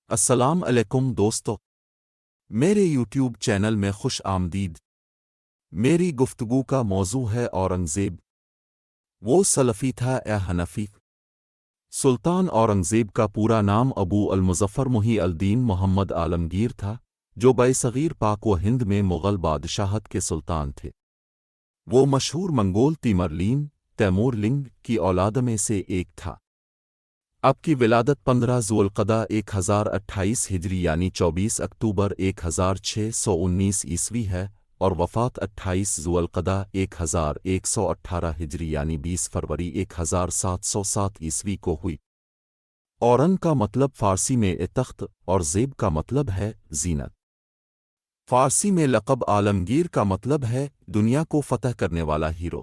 السلام علیکم دوستو، میرے یوٹیوب چینل میں خوش آمدید۔ میری گفتگو کا موضوع ہے اورنگزیب۔ وہ سلفی تھا یا حنفی؟ سلطان اورنگزیب کا پورا نام ابو المظفر محی الدین محمد عالمگیر تھا، جو برصغیر پاک و ہند میں مغل بادشاہت کے سلطان تھے۔ وہ مشہور منگول تیمرلین تیمور لنگ کی اولاد میں سے ایک تھا۔ آپ کی ولادت 15 ذوالقعدہ 1028 ہجری یعنی 24 اکتوبر 1619 عیسوی ہے، اور وفات 28 ذوالقعدہ 1118 ہجری یعنی 20 فروری 1707 عیسوی کو ہوئی۔ اورنگ کا مطلب فارسی میں تخت اور زیب کا مطلب ہے زینت۔ فارسی میں لقب عالمگیر کا مطلب ہے دنیا کو فتح کرنے والا ہیرو۔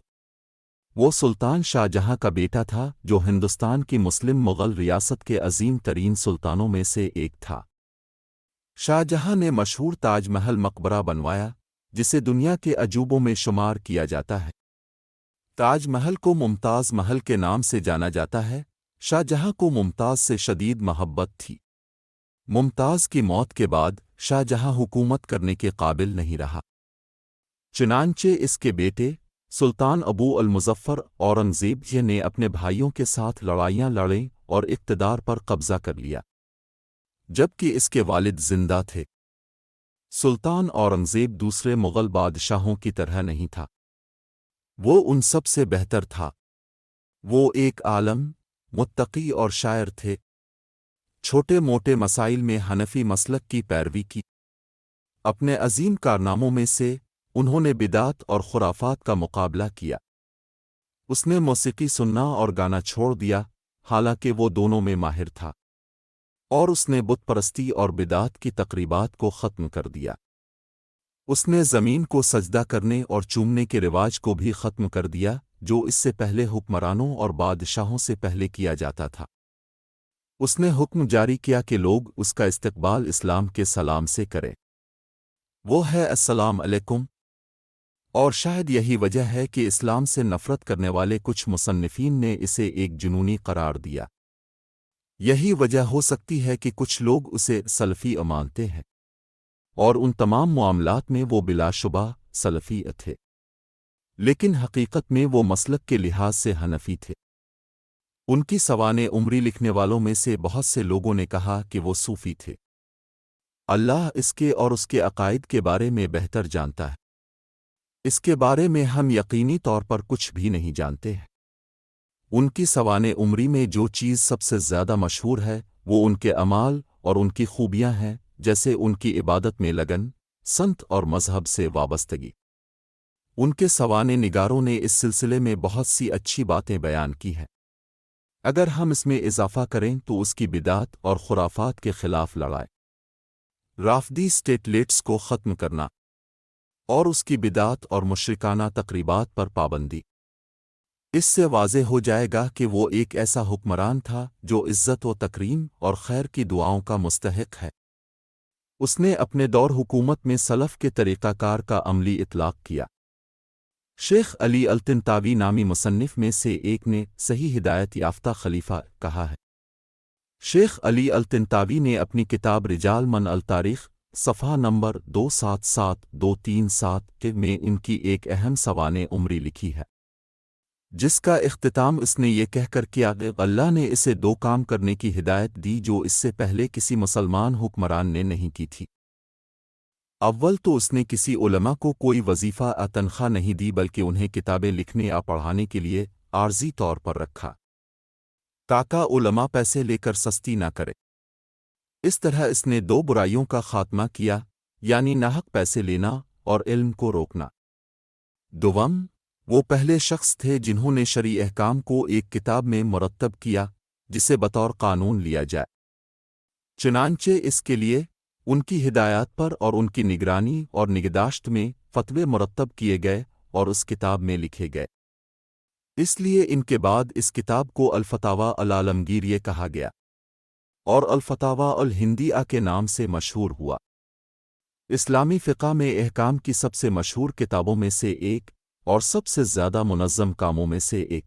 وہ سلطان شاہ جہاں کا بیٹا تھا، جو ہندوستان کی مسلم مغل ریاست کے عظیم ترین سلطانوں میں سے ایک تھا۔ شاہ جہاں نے مشہور تاج محل مقبرہ بنوایا، جسے دنیا کے عجوبوں میں شمار کیا جاتا ہے۔ تاج محل کو ممتاز محل کے نام سے جانا جاتا ہے۔ شاہ جہاں کو ممتاز سے شدید محبت تھی۔ ممتاز کی موت کے بعد شاہ جہاں حکومت کرنے کے قابل نہیں رہا، چنانچہ اس کے بیٹے سلطان ابو المظفر اورنگزیب نے اپنے بھائیوں کے ساتھ لڑائیاں لڑیں اور اقتدار پر قبضہ کر لیا، جبکہ اس کے والد زندہ تھے۔ سلطان اورنگزیب دوسرے مغل بادشاہوں کی طرح نہیں تھا، وہ ان سب سے بہتر تھا۔ وہ ایک عالم، متقی اور شاعر تھے۔ چھوٹے موٹے مسائل میں حنفی مسلک کی پیروی کی۔ اپنے عظیم کارناموں میں سے انہوں نے بدعت اور خرافات کا مقابلہ کیا۔ اس نے موسیقی سننا اور گانا چھوڑ دیا، حالانکہ وہ دونوں میں ماہر تھا، اور اس نے بت پرستی اور بدعت کی تقریبات کو ختم کر دیا۔ اس نے زمین کو سجدہ کرنے اور چومنے کے رواج کو بھی ختم کر دیا، جو اس سے پہلے حکمرانوں اور بادشاہوں سے پہلے کیا جاتا تھا۔ اس نے حکم جاری کیا کہ لوگ اس کا استقبال اسلام کے سلام سے کریں۔ وہ ہے السلام علیکم۔ اور شاید یہی وجہ ہے کہ اسلام سے نفرت کرنے والے کچھ مصنفین نے اسے ایک جنونی قرار دیا۔ یہی وجہ ہو سکتی ہے کہ کچھ لوگ اسے سلفی مانتے ہیں، اور ان تمام معاملات میں وہ بلا شبہ سلفی تھے، لیکن حقیقت میں وہ مسلک کے لحاظ سے حنفی تھے۔ ان کی سوانح عمری لکھنے والوں میں سے بہت سے لوگوں نے کہا کہ وہ صوفی تھے۔ اللہ اس کے اور اس کے عقائد کے بارے میں بہتر جانتا ہے۔ اس کے بارے میں ہم یقینی طور پر کچھ بھی نہیں جانتے ہیں۔ ان کی سوانح عمری میں جو چیز سب سے زیادہ مشہور ہے وہ ان کے اعمال اور ان کی خوبیاں ہیں، جیسے ان کی عبادت میں لگن، سنت اور مذہب سے وابستگی۔ ان کے سوانح نگاروں نے اس سلسلے میں بہت سی اچھی باتیں بیان کی ہیں۔ اگر ہم اس میں اضافہ کریں تو اس کی بدعت اور خرافات کے خلاف لڑائی، رافضی سٹیٹلیٹس کو ختم کرنا، اور اس کی بدعت اور مشرکانہ تقریبات پر پابندی۔ اس سے واضح ہو جائے گا کہ وہ ایک ایسا حکمران تھا جو عزت و تکریم اور خیر کی دعاؤں کا مستحق ہے۔ اس نے اپنے دور حکومت میں سلف کے طریقہ کار کا عملی اطلاق کیا۔ شیخ علی الطنطاوی نامی مصنف میں سے ایک نے صحیح ہدایت یافتہ خلیفہ کہا ہے۔ شیخ علی الطنطاوی نے اپنی کتاب رجال من التاریخ صفحہ نمبر 277-237 میں ان کی ایک اہم سوانح عمری لکھی ہے، جس کا اختتام اس نے یہ کہہ کر کیا کہ اللہ نے اسے دو کام کرنے کی ہدایت دی جو اس سے پہلے کسی مسلمان حکمران نے نہیں کی تھی۔ اول تو اس نے کسی علماء کو کوئی وظیفہ یا تنخواہ نہیں دی، بلکہ انہیں کتابیں لکھنے یا پڑھانے کے لیے عارضی طور پر رکھا، تاکہ علماء پیسے لے کر سستی نہ کرے۔ اس طرح اس نے دو برائیوں کا خاتمہ کیا، یعنی ناحق پیسے لینا اور علم کو روکنا۔ دوم، وہ پہلے شخص تھے جنہوں نے شرعی احکام کو ایک کتاب میں مرتب کیا جسے بطور قانون لیا جائے۔ چنانچہ اس کے لیے ان کی ہدایات پر اور ان کی نگرانی اور نگہداشت میں فتوے مرتب کیے گئے اور اس کتاب میں لکھے گئے۔ اس لیے ان کے بعد اس کتاب کو الفتاوی العالمگیریہ کہا گیا، اور الفتاوی الہندیہ کے نام سے مشہور ہوا۔ اسلامی فقہ میں احکام کی سب سے مشہور کتابوں میں سے ایک اور سب سے زیادہ منظم کاموں میں سے ایک۔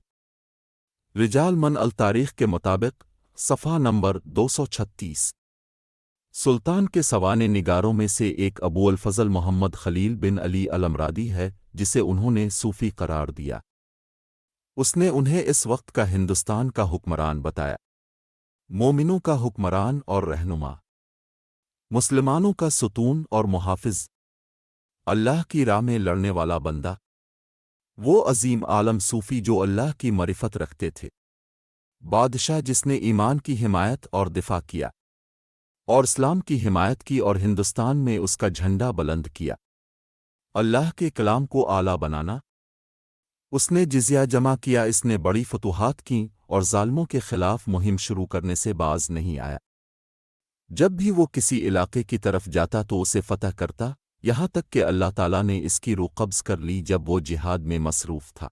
رجال من التاریخ کے مطابق صفحہ نمبر 236 سلطان کے سوانے نگاروں میں سے ایک ابو الفضل محمد خلیل بن علی الامرادی ہے، جسے انہوں نے صوفی قرار دیا۔ اس نے انہیں اس وقت کا ہندوستان کا حکمران بتایا، مومنوں کا حکمران اور رہنما، مسلمانوں کا ستون اور محافظ، اللہ کی راہ میں لڑنے والا بندہ، وہ عظیم عالم صوفی جو اللہ کی معرفت رکھتے تھے، بادشاہ جس نے ایمان کی حمایت اور دفاع کیا اور اسلام کی حمایت کی اور ہندوستان میں اس کا جھنڈا بلند کیا، اللہ کے کلام کو اعلیٰ بنانا۔ اس نے جزیہ جمع کیا، اس نے بڑی فتوحات کیں اور ظالموں کے خلاف مہم شروع کرنے سے باز نہیں آیا۔ جب بھی وہ کسی علاقے کی طرف جاتا تو اسے فتح کرتا، یہاں تک کہ اللہ تعالیٰ نے اس کی روح قبض کر لی جب وہ جہاد میں مصروف تھا۔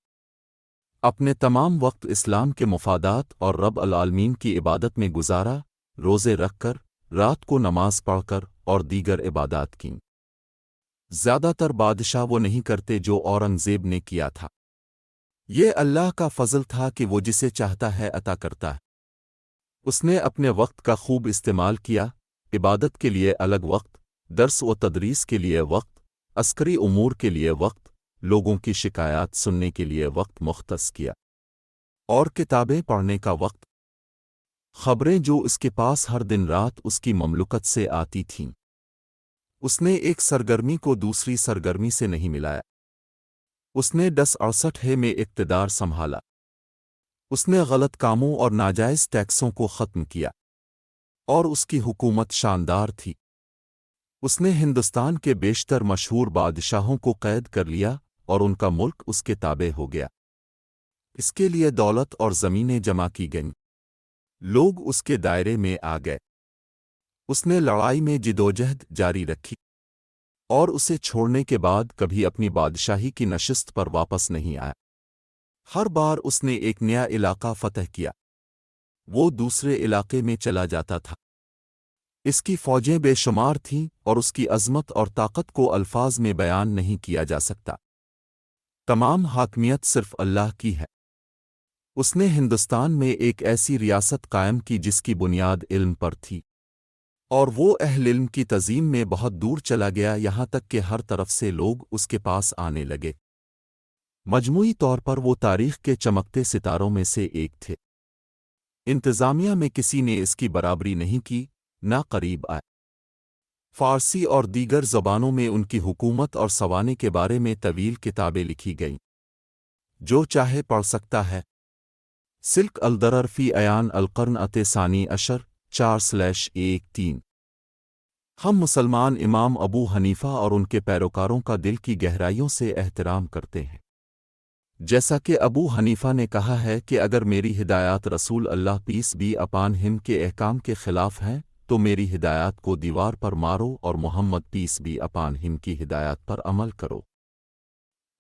اپنے تمام وقت اسلام کے مفادات اور رب العالمین کی عبادت میں گزارا، روزے رکھ کر، رات کو نماز پڑھ کر اور دیگر عبادات کیں۔ زیادہ تر بادشاہ وہ نہیں کرتے جو اورنگزیب نے کیا تھا۔ یہ اللہ کا فضل تھا کہ وہ جسے چاہتا ہے عطا کرتا ہے۔ اس نے اپنے وقت کا خوب استعمال کیا، عبادت کے لیے الگ وقت، درس و تدریس کے لیے وقت، عسکری امور کے لیے وقت، لوگوں کی شکایات سننے کے لیے وقت مختص کیا، اور کتابیں پڑھنے کا وقت، خبریں جو اس کے پاس ہر دن رات اس کی مملکت سے آتی تھیں۔ اس نے ایک سرگرمی کو دوسری سرگرمی سے نہیں ملایا۔ اس نے 1068 میں اقتدار سنبھالا۔ اس نے غلط کاموں اور ناجائز ٹیکسوں کو ختم کیا، اور اس کی حکومت شاندار تھی۔ اس نے ہندوستان کے بیشتر مشہور بادشاہوں کو قید کر لیا اور ان کا ملک اس کے تابع ہو گیا۔ اس کے لیے دولت اور زمینیں جمع کی گئیں، لوگ اس کے دائرے میں آ گئے۔ اس نے لڑائی میں جدوجہد جاری رکھی، اور اسے چھوڑنے کے بعد کبھی اپنی بادشاہی کی نشست پر واپس نہیں آیا۔ ہر بار اس نے ایک نیا علاقہ فتح کیا، وہ دوسرے علاقے میں چلا جاتا تھا۔ اس کی فوجیں بے شمار تھیں اور اس کی عظمت اور طاقت کو الفاظ میں بیان نہیں کیا جا سکتا۔ تمام حاکمیت صرف اللہ کی ہے۔ اس نے ہندوستان میں ایک ایسی ریاست قائم کی جس کی بنیاد علم پر تھی، اور وہ اہل علم کی تزئین میں بہت دور چلا گیا، یہاں تک کہ ہر طرف سے لوگ اس کے پاس آنے لگے۔ مجموعی طور پر وہ تاریخ کے چمکتے ستاروں میں سے ایک تھے۔ انتظامیہ میں کسی نے اس کی برابری نہیں کی، نہ قریب آئے۔ فارسی اور دیگر زبانوں میں ان کی حکومت اور سوانے کے بارے میں طویل کتابیں لکھی گئیں، جو چاہے پڑھ سکتا ہے۔ سلک الدرر فی ایان القرن ثانی عشر 4/13۔ ہم مسلمان امام ابو حنیفہ اور ان کے پیروکاروں کا دل کی گہرائیوں سے احترام کرتے ہیں۔ جیسا کہ ابو حنیفہ نے کہا ہے کہ اگر میری ہدایات رسول اللہ پیس بی اپان ہم کے احکام کے خلاف ہیں تو میری ہدایات کو دیوار پر مارو اور محمد پیس بی اپان ہم کی ہدایات پر عمل کرو۔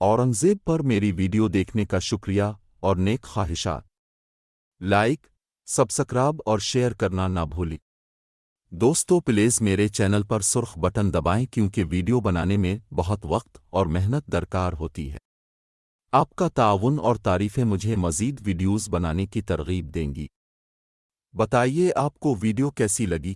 اورنگزیب پر میری ویڈیو دیکھنے کا شکریہ اور نیک خواہشات۔ لائک، سبسکرائب اور شیئر کرنا نہ بھولی۔ دوستو پلیز میرے چینل پر سرخ بٹن دبائیں کیونکہ ویڈیو بنانے میں بہت وقت اور محنت درکار ہوتی ہے۔ آپ کا تعاون اور تعریفیں مجھے مزید ویڈیوز بنانے کی ترغیب دیں گی۔ بتائیے آپ کو ویڈیو کیسی لگی۔